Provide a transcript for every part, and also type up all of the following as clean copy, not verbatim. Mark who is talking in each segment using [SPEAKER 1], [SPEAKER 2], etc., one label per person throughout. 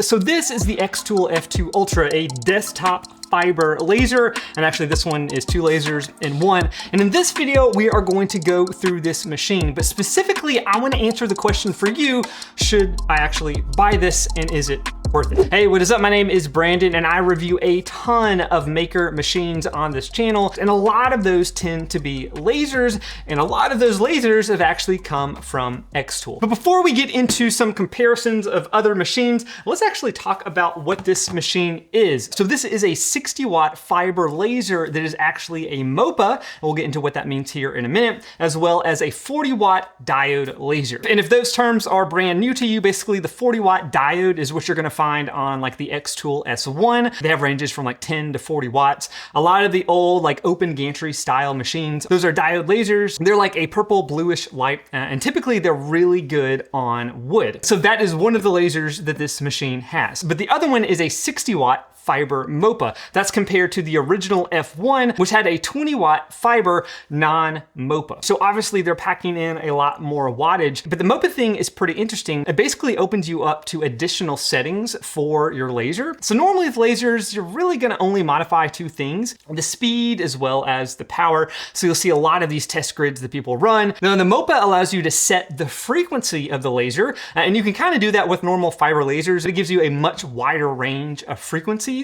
[SPEAKER 1] So this is the xTool F2 Ultra, a desktop fiber laser, and actually this one is two lasers in one. And in this video, we are going to go through this machine, but specifically, I want to answer the question for you, should I actually buy this and is it worth it? Hey, what is up? My name is Brandon and I review a ton of maker machines on this channel, and a lot of those tend to be lasers, and a lot of those lasers have actually come from xTool. But before we get into some comparisons of other machines, let's actually talk about what this machine is. So this is a 60-watt fiber laser that is actually a MOPA, and we'll get into what that means here in a minute, as well as a 40-watt diode laser. And if those terms are brand new to you, basically the 40-watt diode is what you're gonna find on like the xTool S1. They have ranges from like 10 to 40 watts. A lot of the old like open gantry style machines, those are diode lasers. They're like a purple bluish light, and typically they're really good on wood. So that is one of the lasers that this machine has. But the other one is a 60-watt fiber MOPA. That's compared to the original F1, which had a 20-watt fiber non-MOPA. So obviously they're packing in a lot more wattage, but the MOPA thing is pretty interesting. It basically opens you up to additional settings for your laser. So normally with lasers, you're really gonna only modify two things, the speed as well as the power. So you'll see a lot of these test grids that people run. Now the MOPA allows you to set the frequency of the laser, and you can kind of do that with normal fiber lasers. It gives you a much wider range of frequencies,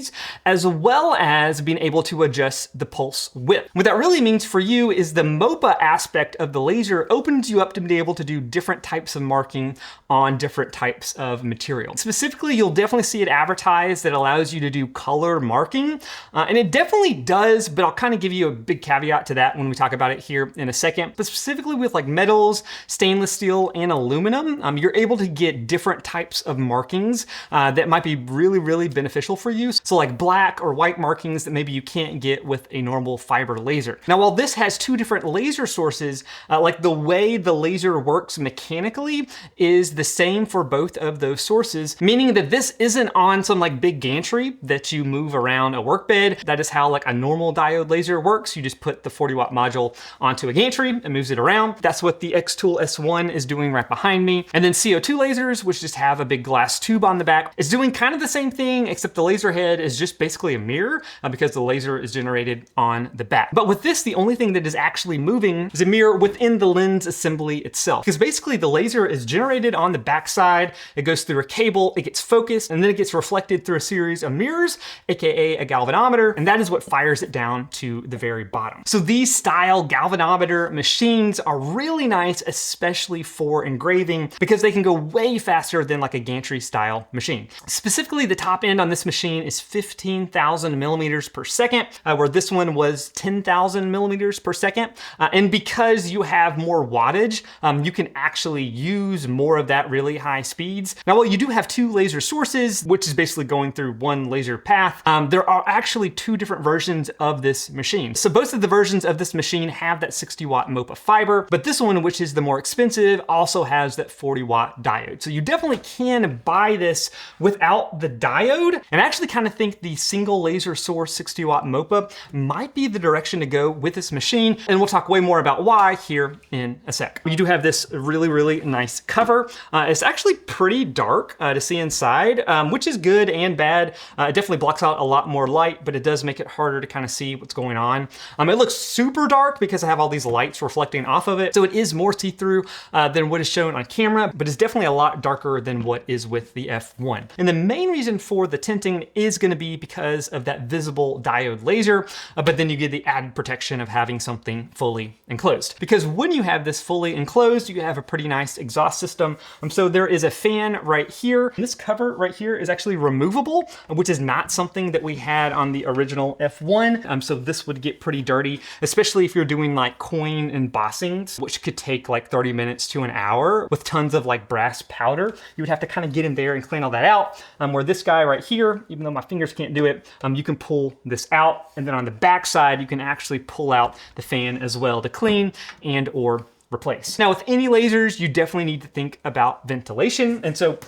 [SPEAKER 1] as well as being able to adjust the pulse width. What that really means for you is the MOPA aspect of the laser opens you up to be able to do different types of marking on different types of material. Specifically, you'll definitely see it advertised that allows you to do color marking, and it definitely does, but I'll kind of give you a big caveat to that when we talk about it here in a second. But specifically with like metals, stainless steel, and aluminum, you're able to get different types of markings that might be really, really beneficial for you. So like black or white markings that maybe you can't get with a normal fiber laser. Now, while this has two different laser sources, like the way the laser works mechanically is the same for both of those sources, meaning that this isn't on some like big gantry that you move around a workbed. That is how like a normal diode laser works. You just put the 40-watt module onto a gantry and moves it around. That's what the xTool S1 is doing right behind me. And then CO2 lasers, which just have a big glass tube on the back, is doing kind of the same thing, except the laser head is just basically a mirror because the laser is generated on the back. But with this, the only thing that is actually moving is a mirror within the lens assembly itself. Because basically the laser is generated on the back side, it goes through a cable, it gets focused, and then it gets reflected through a series of mirrors, aka a galvanometer, and that is what fires it down to the very bottom. So these style galvanometer machines are really nice, especially for engraving, because they can go way faster than like a gantry style machine. Specifically, the top end on this machine is 15,000 millimeters per second, where this one was 10,000 millimeters per second. And because you have more wattage, you can actually use more of that really high speeds. Now, while you do have two laser sources, which is basically going through one laser path, there are actually two different versions of this machine. So both of the versions of this machine have that 60-watt MOPA fiber, but this one, which is the more expensive, also has that 40-watt diode. So you definitely can buy this without the diode, and I actually kind of think the single laser source 60-watt MOPA might be the direction to go with this machine, and we'll talk way more about why here in a sec. You do have this really, really nice cover. It's actually pretty dark to see inside, which is good and bad. It definitely blocks out a lot more light, but it does make it harder to kind of see what's going on. It looks super dark because I have all these lights reflecting off of it, so it is more see-through than what is shown on camera, but it's definitely a lot darker than what is with the F1. And the main reason for the tinting is going to be because of that visible diode laser, but then you get the added protection of having something fully enclosed. Because when you have this fully enclosed, you have a pretty nice exhaust system. So there is a fan right here. And this cover right here is actually removable, which is not something that we had on the original F1. So this would get pretty dirty, especially if you're doing like coin embossing, which could take like 30 minutes to an hour with tons of like brass powder. You would have to kind of get in there and clean all that out. Where this guy right here, even though my fingers can't do it, you can pull this out, and then on the back side you can actually pull out the fan as well to clean and or replace. Now with any lasers, you definitely need to think about ventilation, and so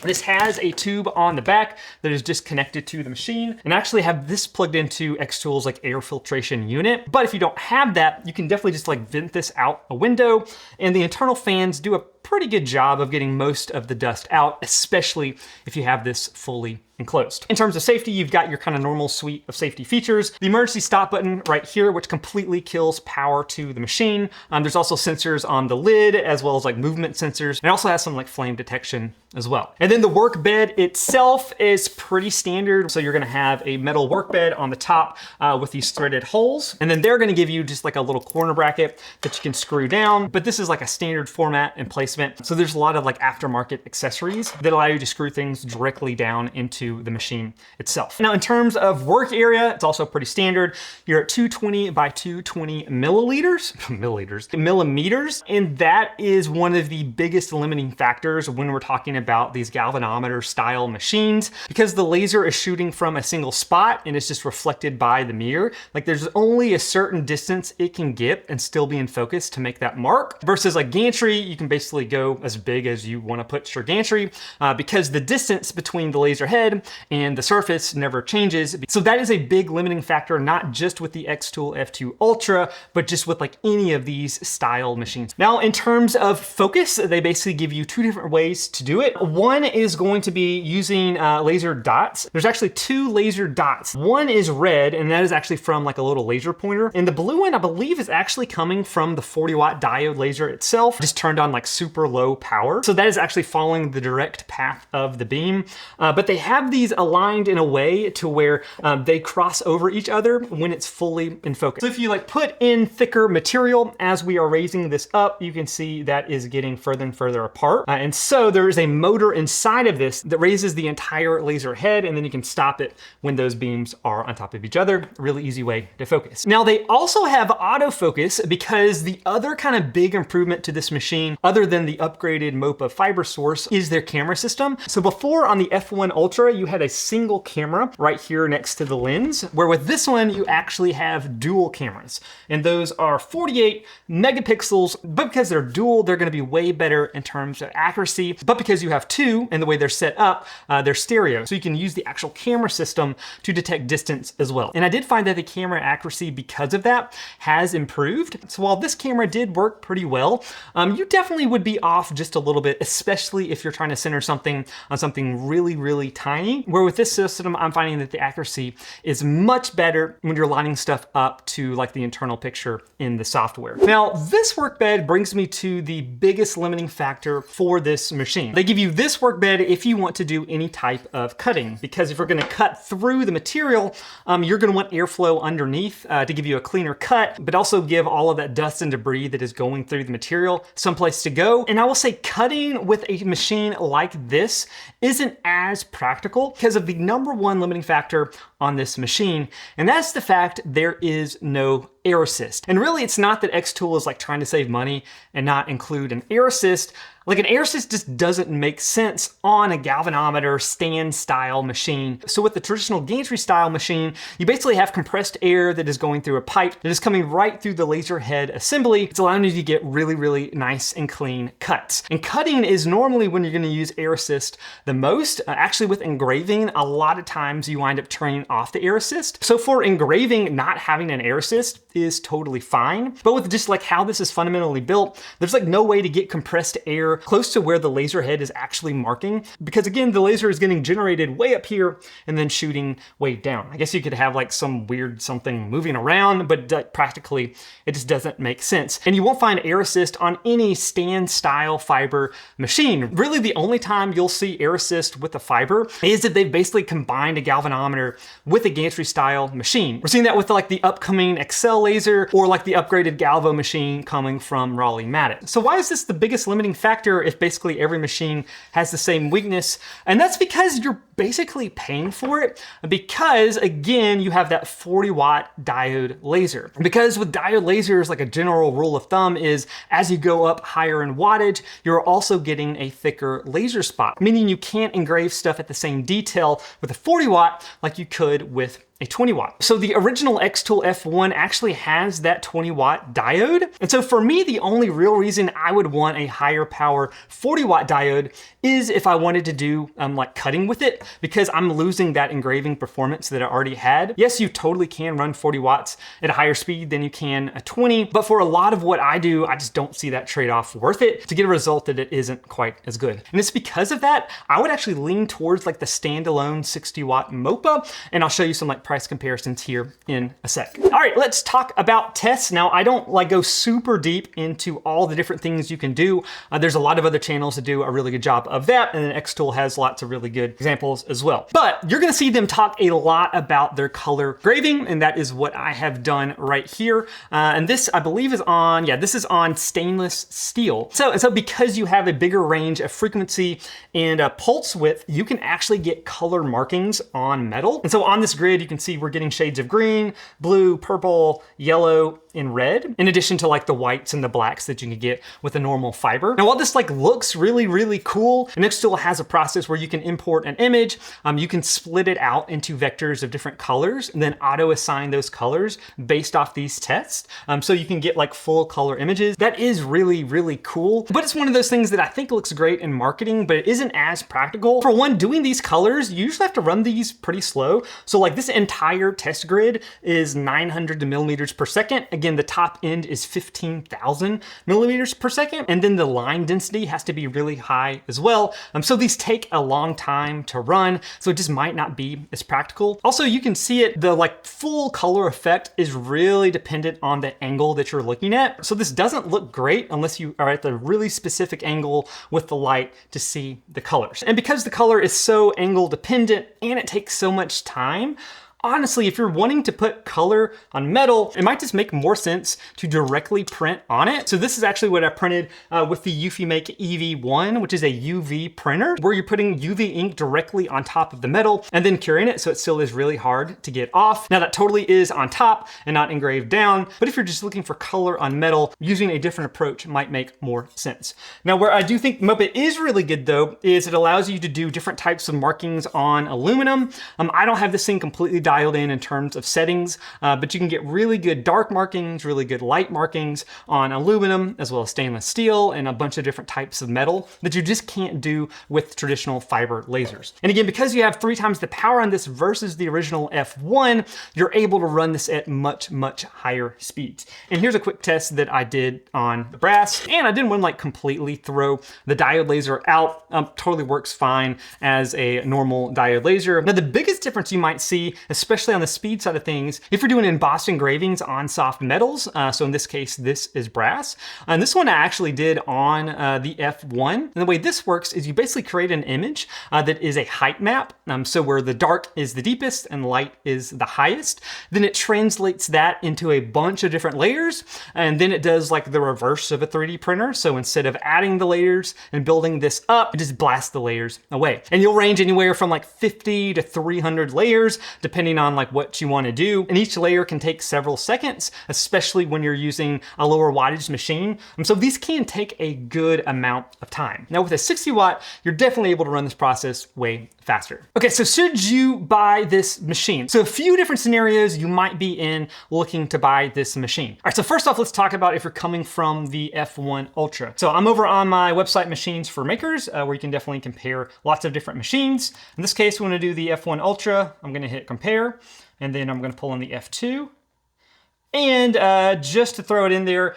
[SPEAKER 1] this has a tube on the back that is just connected to the machine, and I actually have this plugged into xTool's like air filtration unit. But if you don't have that, you can definitely just like vent this out a window, and the internal fans do a pretty good job of getting most of the dust out, especially if you have this fully enclosed. In terms of safety, you've got your kind of normal suite of safety features. The emergency stop button right here, which completely kills power to the machine. There's also sensors on the lid, as well as like movement sensors. And it also has some like flame detection as well. And then the work bed itself is pretty standard. So you're gonna have a metal work bed on the top with these threaded holes. And then they're gonna give you just like a little corner bracket that you can screw down. But this is like a standard format and placement. So there's a lot of like aftermarket accessories that allow you to screw things directly down into the machine itself. Now, in terms of work area, it's also pretty standard. You're at 220 by 220 millimeters, and that is one of the biggest limiting factors when we're talking about these galvanometer style machines, because the laser is shooting from a single spot and it's just reflected by the mirror. Like there's only a certain distance it can get and still be in focus to make that mark, versus like gantry, you can basically go as big as you want to put your gantry because the distance between the laser head and the surface never changes. So that is a big limiting factor, not just with the xTool F2 Ultra, but just with like any of these style machines. Now, in terms of focus, they basically give you two different ways to do it. One is going to be using laser dots. There's actually two laser dots. One is red, and that is actually from like a little laser pointer. And the blue one, I believe, is actually coming from the 40-watt diode laser itself, just turned on like super low power. So that is actually following the direct path of the beam. But they have these aligned in a way to where they cross over each other when it's fully in focus. So if you like put in thicker material as we are raising this up, you can see that is getting further and further apart. And so there is a motor inside of this that raises the entire laser head, and then you can stop it when those beams are on top of each other. A really easy way to focus. Now they also have autofocus, because the other kind of big improvement to this machine, other than the upgraded MOPA fiber source, is their camera system. So before on the F1 Ultra, you had a single camera right here next to the lens, where with this one, you actually have dual cameras. And those are 48 megapixels, but because they're dual, they're gonna be way better in terms of accuracy. But because you have two, and the way they're set up, they're stereo. So you can use the actual camera system to detect distance as well. And I did find that the camera accuracy, because of that, has improved. So while this camera did work pretty well, you definitely would be off just a little bit, especially if you're trying to center something on something really, really tiny. Where with this system, I'm finding that the accuracy is much better when you're lining stuff up to like the internal picture in the software. Now, this workbed brings me to the biggest limiting factor for this machine. They give you this workbed if you want to do any type of cutting, because if you're gonna cut through the material, you're gonna want airflow underneath to give you a cleaner cut, but also give all of that dust and debris that is going through the material someplace to go. And I will say cutting with a machine like this isn't as practical because of the #1 limiting factor on this machine, and that's the fact there is no air assist. And really, it's not that xTool is like trying to save money and not include an air assist. Like an air assist just doesn't make sense on a galvanometer stand style machine. So with the traditional gantry style machine, you basically have compressed air that is going through a pipe that is coming right through the laser head assembly. It's allowing you to get really, really nice and clean cuts. And cutting is normally when you're gonna use air assist the most. Actually with engraving, a lot of times you wind up turning off the air assist. So for engraving, not having an air assist is totally fine. But with just like how this is fundamentally built, there's like no way to get compressed air close to where the laser head is actually marking, because again, the laser is getting generated way up here and then shooting way down. I guess you could have like some weird something moving around, but practically it just doesn't make sense. And you won't find air assist on any stand style fiber machine. Really the only time you'll see air assist with a fiber is if they've basically combined a galvanometer with a gantry style machine. We're seeing that with like the upcoming Excel laser or like the upgraded Galvo machine coming from Raleigh-Matic. So why is this the biggest limiting factor if basically every machine has the same weakness? And that's because you're basically paying for it, because again, you have that 40-watt diode laser. Because with diode lasers, like a general rule of thumb is as you go up higher in wattage, you're also getting a thicker laser spot, meaning you can't engrave stuff at the same detail with a 40-watt like you could with a 20-watt. So the original xTool F1 actually has that 20-watt diode. And so for me, the only real reason I would want a higher power 40-watt diode is if I wanted to do like cutting with it. because I'm losing that engraving performance that I already had. Yes, you totally can run 40 watts at a higher speed than you can a 20, but for a lot of what I do, I just don't see that trade-off worth it to get a result that it isn't quite as good. And it's because of that, I would actually lean towards like the standalone 60 watt MOPA, and I'll show you some like price comparisons here in a sec. All right, let's talk about tests. Now, I don't like go super deep into all the different things you can do. There's a lot of other channels that do a really good job of that, and then xTool has lots of really good examples as well. But you're gonna see them talk a lot about their color grading, and that is what I have done right here. And this, I believe, is on, yeah, this is on stainless steel. So because you have a bigger range of frequency and pulse width, you can actually get color markings on metal. And so on this grid, you can see we're getting shades of green, blue, purple, yellow, and red, in addition to like the whites and the blacks that you can get with a normal fiber. Now, while this like looks really, really cool, xTool has a process where you can import an image, you can split it out into vectors of different colors, and then auto assign those colors based off these tests. So you can get like full color images. That is really, really cool. But it's one of those things that I think looks great in marketing, but it isn't as practical. For one, doing these colors, you usually have to run these pretty slow. So like this entire test grid is 900 millimeters per second. Again, the top end is 15,000 millimeters per second. And then the line density has to be really high as well. So these take a long time to run. So it just might not be as practical. Also, you can see it, the like full color effect is really dependent on the angle that you're looking at. So this doesn't look great unless you are at the really specific angle with the light to see the colors. And because the color is so angle dependent and it takes so much time, honestly, if you're wanting to put color on metal, it might just make more sense to directly print on it. So this is actually what I printed with the Eufy-Make EV1, which is a UV printer, where you're putting UV ink directly on top of the metal and then curing it so it still is really hard to get off. Now that totally is on top and not engraved down, but if you're just looking for color on metal, using a different approach might make more sense. Now, where I do think MOPA is really good though, is it allows you to do different types of markings on aluminum. I don't have this thing completely dialed in terms of settings, but you can get really good dark markings, really good light markings on aluminum, as well as stainless steel and a bunch of different types of metal that you just can't do with traditional fiber lasers. And again, because you have 3 times the power on this versus the original F1, you're able to run this at much, much higher speeds. And here's a quick test that I did on the brass, and I didn't want to like completely throw the diode laser out. Totally works fine as a normal diode laser. Now, the biggest difference you might see, especially on the speed side of things, if you're doing embossed engravings on soft metals, so in this case, this is brass. And this one I actually did on the F1. And the way this works is you basically create an image that is a height map. So where the dark is the deepest and light is the highest. Then it translates that into a bunch of different layers. And then it does like the reverse of a 3D printer. So instead of adding the layers and building this up, it just blasts the layers away. And you'll range anywhere from like 50 to 300 layers, depending on like what you want to do. And each layer can take several seconds, especially when you're using a lower wattage machine. And so these can take a good amount of time. Now with a 60 watt, you're definitely able to run this process way faster. Okay, so should you buy this machine? So a few different scenarios you might be in looking to buy this machine. All right, so first off, let's talk about if you're coming from the F1 Ultra. So I'm over on my website, Machines for Makers, where you can definitely compare lots of different machines. In this case, we want to do the F1 Ultra. I'm gonna hit compare, and then I'm gonna pull in the F2. And just to throw it in there,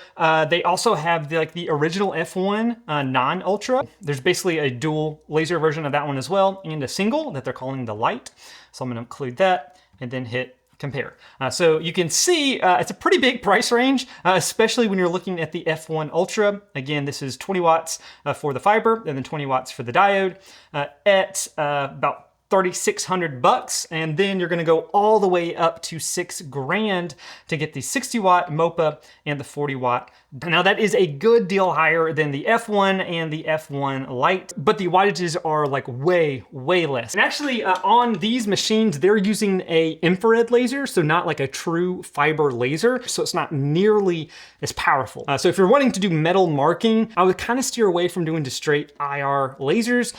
[SPEAKER 1] they also have the original F1 non-Ultra. There's basically a dual laser version of that one as well, and a single that they're calling the Light. So I'm gonna include that and then hit compare. So you can see it's a pretty big price range, especially when you're looking at the F1 Ultra. Again, this is 20 watts for the fiber and then 20 watts for the diode at about $3,600, and then you're gonna go all the way up to $6,000 to get the 60 watt MOPA and the 40 watt. Now that is a good deal higher than the F1 and the F1 Lite, but the wattages are like way, way less. And actually on these machines, they're using a infrared laser, so not like a true fiber laser, so it's not nearly as powerful. So if you're wanting to do metal marking, I would kind of steer away from doing just straight IR lasers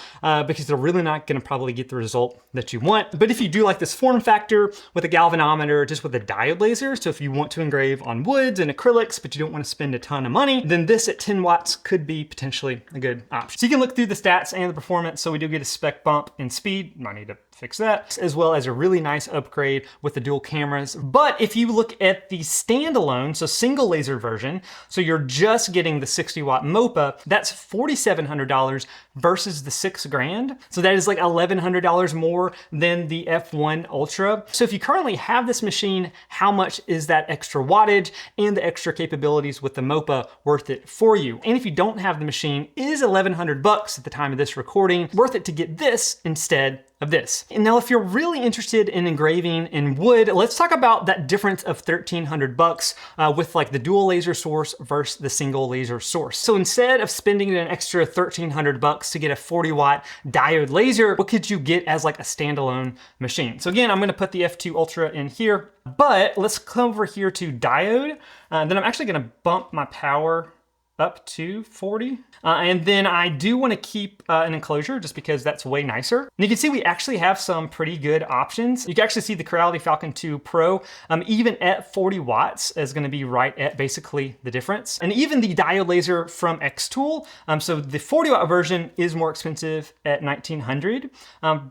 [SPEAKER 1] because they're really not gonna probably get the results result that you want. But if you do like this form factor with a galvanometer, just with a diode laser, so if you want to engrave on woods and acrylics, but you don't want to spend a ton of money, then this at 10 watts could be potentially a good option. So you can look through the stats and the performance. So we do get a spec bump in speed. Might need to fix that, as well as a really nice upgrade with the dual cameras. But if you look at the standalone, so single laser version, so you're just getting the 60 watt MOPA, that's $4,700 versus the $6,000. So that is like $1,100 more than the F1 Ultra. So if you currently have this machine, how much is that extra wattage and the extra capabilities with the MOPA worth it for you? And if you don't have the machine, is $1,100 at the time of this recording worth it to get this instead of this? And now if you're really interested in engraving in wood, let's talk about that difference of $1,300 with like the dual laser source versus the single laser source. So instead of spending an extra $1,300 to get a 40 watt diode laser, what could you get as like a standalone machine? So again, I'm gonna put the F2 Ultra in here, but let's come over here to diode. Then I'm actually gonna bump my power up to 40. And then I do want to keep an enclosure just because that's way nicer. And you can see we actually have some pretty good options. You can actually see the Creality Falcon 2 Pro, even at 40 watts is going to be right at basically the difference. And even the diode laser from xTool, so the 40 watt version is more expensive at $1,900.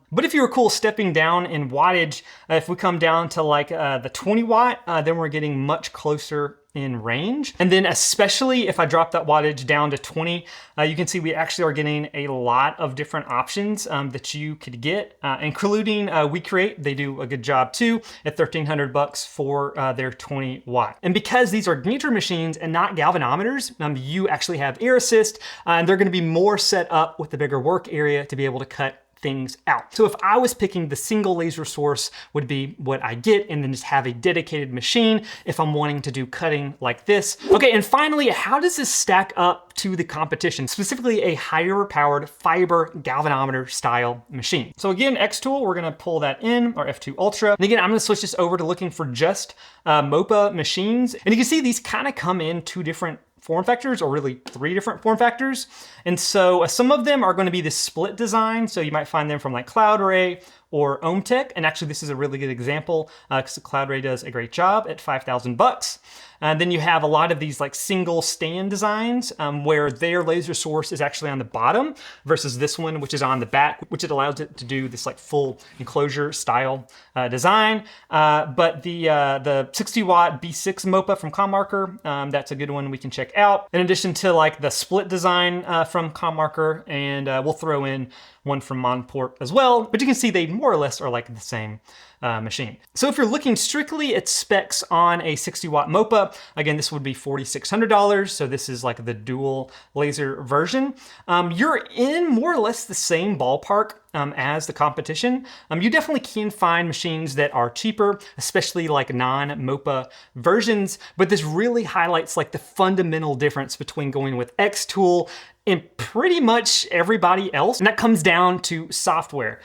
[SPEAKER 1] But if you were cool stepping down in wattage, if we come down to like the 20 watt, then we're getting much closer in range. And then especially if I drop that wattage down to 20, you can see we actually are getting a lot of different options that you could get, including WeCreate. They do a good job too at $1,300 for their 20 watt. And because these are gantry machines and not galvanometers, you actually have air assist, and they're gonna be more set up with the bigger work area to be able to cut things out. So if I was picking, the single laser source would be what I get, and then just have a dedicated machine if I'm wanting to do cutting like this. Okay, and finally, how does this stack up to the competition, specifically a higher powered fiber galvanometer style machine? So again, xTool, we're gonna pull that in, our F2 Ultra. And again, I'm gonna switch this over to looking for just MOPA machines. And you can see these kind of come in two different form factors, or really three different form factors. And so some of them are going to be this split design. So you might find them from like CloudRay or OhmTech. And actually this is a really good example because CloudRay does a great job at $5,000. And then you have a lot of these like single stand designs where their laser source is actually on the bottom versus this one, which is on the back, which it allows it to do this like full enclosure style design. But the 60 watt B6 MOPA from ComMarker, that's a good one we can check out. In addition to like the split design from ComMarker, and we'll throw in one from Monport as well. But you can see they more or less are like the same machine. So if you're looking strictly at specs on a 60 watt MOPA, again, this would be $4,600. So this is like the dual laser version. You're in more or less the same ballpark as the competition. You definitely can find machines that are cheaper, especially like non-MOPA versions, but this really highlights like the fundamental difference between going with xTool and pretty much everybody else. And that comes down to software,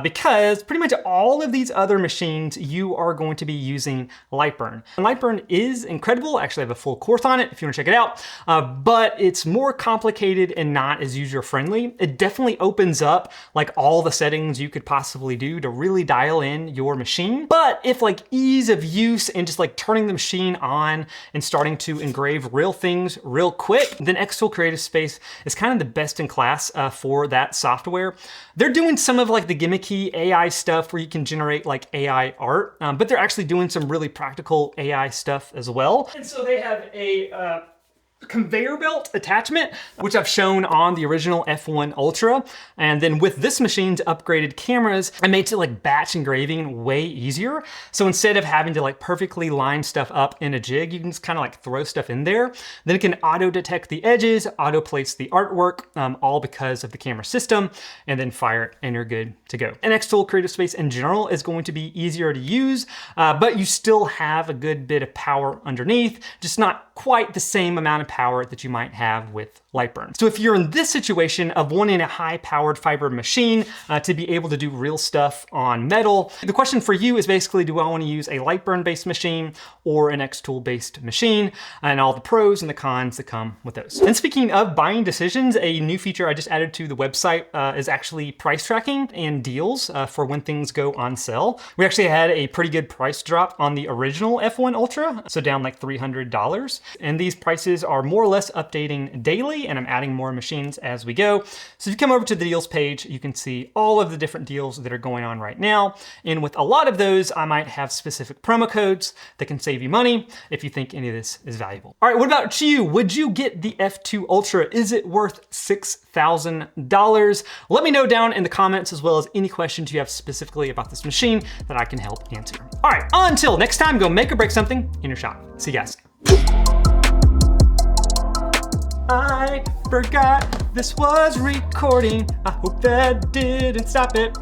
[SPEAKER 1] because pretty much all of these other machines, you are going to be using Lightburn. And Lightburn is incredible. I actually have a full course on it if you want to check it out, but it's more complicated and not as user-friendly. It definitely opens up like all the settings you could possibly do to really dial in your machine. But if like ease of use and just like turning the machine on and starting to engrave real things real quick, then xTool Creative Space is kind of the best in class for that software. They're doing some of like the gimmicky AI stuff where you can generate like AI art, but they're actually doing some really practical AI stuff as well. And so they have a conveyor belt attachment, which I've shown on the original F1 Ultra. And then with this machine's upgraded cameras, it makes it like batch engraving way easier. So instead of having to like perfectly line stuff up in a jig, you can just kind of like throw stuff in there. Then it can auto detect the edges, auto place the artwork, all because of the camera system, and then fire it and you're good to go. And xTool Creative Space in general is going to be easier to use, but you still have a good bit of power underneath, just not quite the same amount of power that you might have with light burn. So if you're in this situation of wanting a high-powered fiber machine to be able to do real stuff on metal, the question for you is basically, do I want to use a light burn-based machine or an xTool-based machine, and all the pros and the cons that come with those. And speaking of buying decisions, a new feature I just added to the website is actually price tracking and deals for when things go on sale. We actually had a pretty good price drop on the original F1 Ultra, so down like $300. And these prices are more or less updating daily, and I'm adding more machines as we go. So if you come over to the deals page, you can see all of the different deals that are going on right now. And with a lot of those, I might have specific promo codes that can save you money if you think any of this is valuable. All right, what about you? Would you get the F2 Ultra? Is it worth $6,000? Let me know down in the comments, as well as any questions you have specifically about this machine that I can help answer. All right, until next time, go make or break something in your shop. See you guys. I forgot this was recording. I hope that didn't stop it.